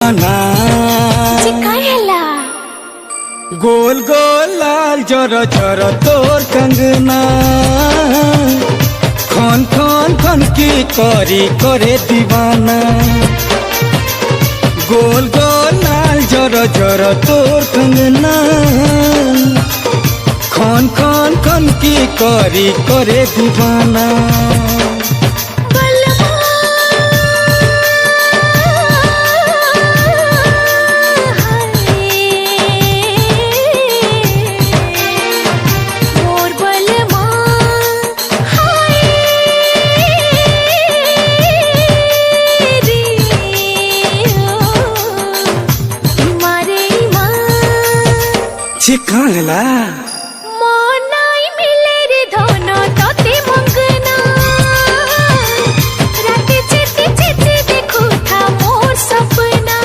दीवाना जी काय हला गोल गोल लाल जर जर तोर कंगना खन खन खन की करी करे दीवाना गोल गोल लाल जर जर तोर कंगना खन खन खन की करी करे दीवाना छिकाला